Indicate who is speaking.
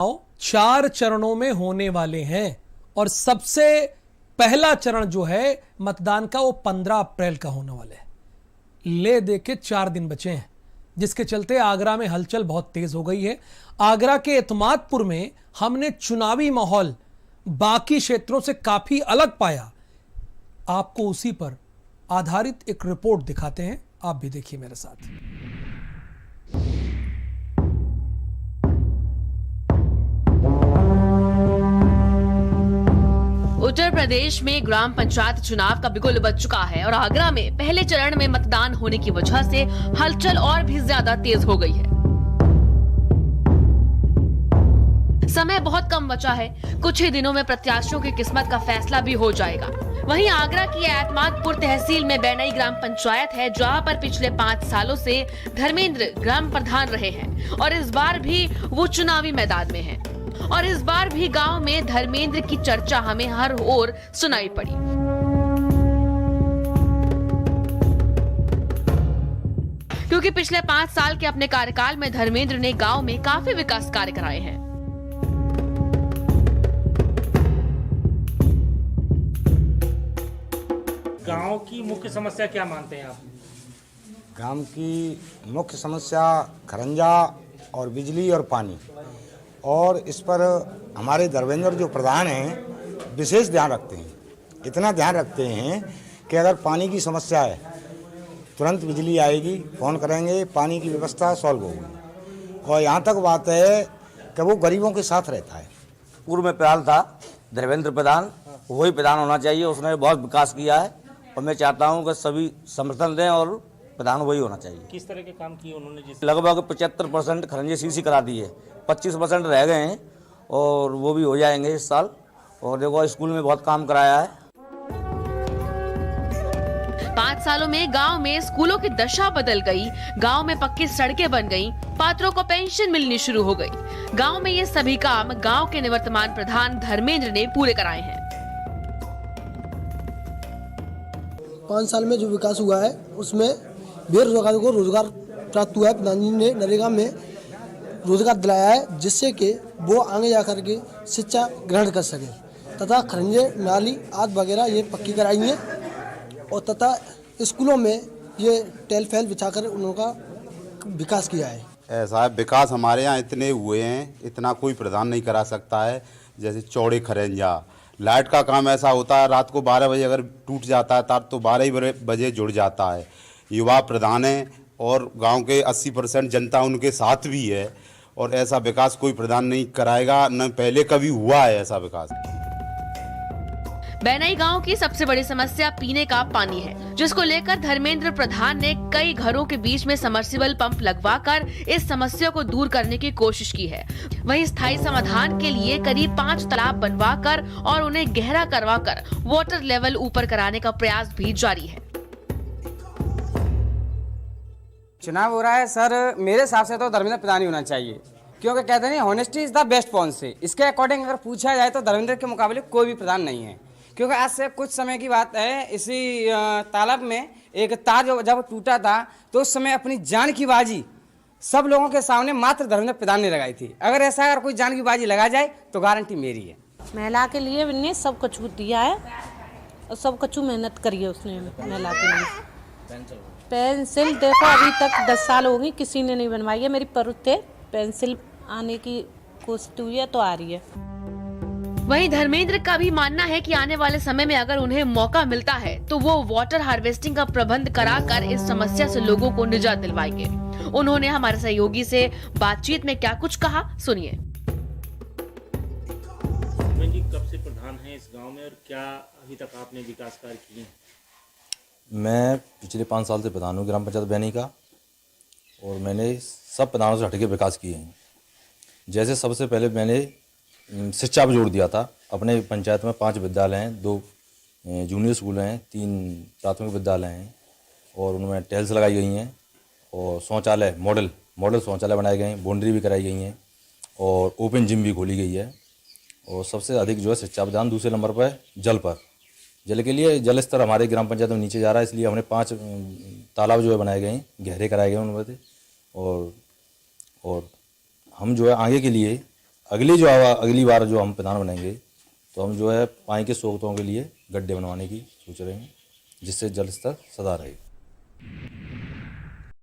Speaker 1: 4 चरणों में होने वाले हैं और सबसे पहला चरण जो है मतदान का वो 15 अप्रैल का होने वाला है। ले दे के 4 दिन बचे हैं, जिसके चलते आगरा में हलचल बहुत तेज हो गई है। आगरा के एतमादपुर में हमने चुनावी माहौल बाकी क्षेत्रों से काफी अलग पाया। आपको उसी पर आधारित एक रिपोर्ट दिखाते हैं, आप भी देखिए मेरे साथ।
Speaker 2: उत्तर प्रदेश में ग्राम पंचायत चुनाव का बिगुल बज चुका है और आगरा में पहले चरण में मतदान होने की वजह से हलचल और भी ज्यादा तेज हो गई है। समय बहुत कम बचा है, कुछ ही दिनों में प्रत्याशियों की किस्मत का फैसला भी हो जाएगा। वहीं आगरा की एतमादपुर तहसील में बैनई ग्राम पंचायत है, जहां पर पिछले 5 सालों से धर्मेंद्र ग्राम प्रधान रहे हैं और इस बार भी वो चुनावी मैदान में हैं। और इस बार भी गांव में धर्मेंद्र की चर्चा हमें हर ओर सुनाई पड़ी। क्योंकि पिछले 5 साल के अपने कार्यकाल में धर्मेंद्र ने गांव में काफी विकास कार्य कराए हैं।
Speaker 3: गांव की मुख्य समस्या क्या मानते हैं आप?
Speaker 4: गांव की मुख्य समस्या खरंजा और बिजली और पानी, और इस पर हमारे धर्मेंद्र जो प्रधान हैं विशेष ध्यान रखते हैं। इतना ध्यान रखते हैं कि अगर पानी की समस्या है तुरंत बिजली आएगी, फ़ोन करेंगे, पानी की व्यवस्था सॉल्व होगी। और यहाँ तक बात है कि वो गरीबों के साथ रहता है।
Speaker 5: पूर्व में प्रधान था धर्मेंद्र प्रधान, वही प्रधान होना चाहिए। उसने बहुत विकास किया है और मैं चाहता हूँ कि सभी समर्थन दें और प्रधान वही होना चाहिए।
Speaker 3: किस तरह के काम किए उन्होंने? जैसे
Speaker 5: लगभग 75% खरंजे सीसी करा दी है, 25% रह गए हैं और वो भी हो जाएंगे इस साल। और देखो स्कूल में बहुत काम कराया है।
Speaker 2: 5 सालों में गांव में स्कूलों की दशा बदल गई, गांव में पक्की सड़कें बन गईं, पात्रों को पेंशन मिलनी शुरू हो गई। गांव में ये सभी काम गांव के निवर्तमान प्रधान धर्मेंद्र ने पूरे कराए हैं।
Speaker 6: 5 साल में जो विकास हुआ है उसमें बेरोजगारों को रोजगार प्राप्त हुआ है। प्रधानमंत्री ने नरेगा में रोजगार दिलाया है, जिससे कि वो आगे जाकर के शिक्षा ग्रहण कर सके, तथा खरंजे नाली आदि वगैरह ये पक्की कराई है और तथा स्कूलों में ये टेल फैल बिछाकर उनका विकास किया है।
Speaker 7: ऐसा है, विकास हमारे यहाँ इतने हुए हैं, इतना कोई प्रधान नहीं करा सकता है। जैसे चौड़े खरंजा, लाइट का काम ऐसा होता है, रात को 12 बजे अगर टूट जाता है तार तो 12 ही बजे जुड़ जाता है। युवा प्रधान है और गांव के 80% जनता उनके साथ भी है, और ऐसा विकास कोई प्रधान नहीं कराएगा, न पहले कभी हुआ है ऐसा विकास।
Speaker 2: बैनई गांव की सबसे बड़ी समस्या पीने का पानी है, जिसको लेकर धर्मेंद्र प्रधान ने कई घरों के बीच में समर्सिबल पंप लगवाकर इस समस्या को दूर करने की कोशिश की है। वहीं स्थायी समाधान के लिए करीब 5 तालाब बनवाकर और उन्हें गहरा करवाकर वाटर लेवल ऊपर कराने का प्रयास भी जारी है।
Speaker 8: चुनाव हो रहा है सर, मेरे हिसाब से तो धर्मेंद्र प्रधान ही होना चाहिए, क्योंकि कहते हैं honesty is the best policy. इसके अकॉर्डिंग अगर पूछा जाए तो धर्मेंद्र के मुकाबले कोई भी प्रधान नहीं है। क्योंकि आज से कुछ समय की बात है, इसी तालाब में एक तार जब टूटा था तो उस समय अपनी जान की बाजी सब लोगों के सामने मात्र धर्मेंद्र प्रधान ने लगाई थी। अगर कोई जान की बाजी लगा जाए तो गारंटी मेरी है।
Speaker 9: महिला के लिए ने सब कुछ दिया है और सब कुछ मेहनत करी है उसने महिला के लिए। पेंसिल देखो अभी तक 10 साल हो गई, किसी ने नहीं बनवाई है। मेरी परुत थे पेंसिल आने की कोशिश हुई है तो आ रही है।
Speaker 2: वहीं धर्मेंद्र का भी मानना है कि आने वाले समय में अगर उन्हें मौका मिलता है तो वो वाटर हार्वेस्टिंग का प्रबंध कराकर इस समस्या से लोगों को निजात दिलवाएंगे। उन्होंने हमारे सहयोगी से बातचीत में क्या कुछ कहा, सुनिए।
Speaker 3: कब से प्रधान है इस गांव में और क्या अभी तक आपने विकास कार्य किए हैं?
Speaker 10: मैं पिछले 5 साल से प्रधान हूँ ग्राम पंचायत बैनई का, और मैंने सब प्रधानों से हटके विकास किए हैं। जैसे सबसे पहले मैंने शिक्षा पर जोर दिया था। अपने पंचायत में 5 विद्यालय हैं, 2 जूनियर स्कूल हैं, 3 प्राथमिक विद्यालय हैं, और उनमें टेल्स लगाई गई हैं, और शौचालय मॉडल शौचालय बनाए गए हैं, बाउंड्री भी कराई गई हैं, और ओपन जिम भी खोली गई है। और सबसे अधिक जो है शिक्षा अभियान, दूसरे नंबर पर जल के लिए जल स्तर हमारे ग्राम पंचायत में नीचे जा रहा है, इसलिए हमने 5 तालाब जो है बनाए गए हैं, गहरे कराए गए हैं उनमें से। और हम जो है आगे के लिए अगली बार जो हम प्रधान बनेंगे तो हम जो है पानी के स्रोतों के लिए गड्ढे बनवाने की सोच रहे हैं, जिससे जल स्तर सदा रहे।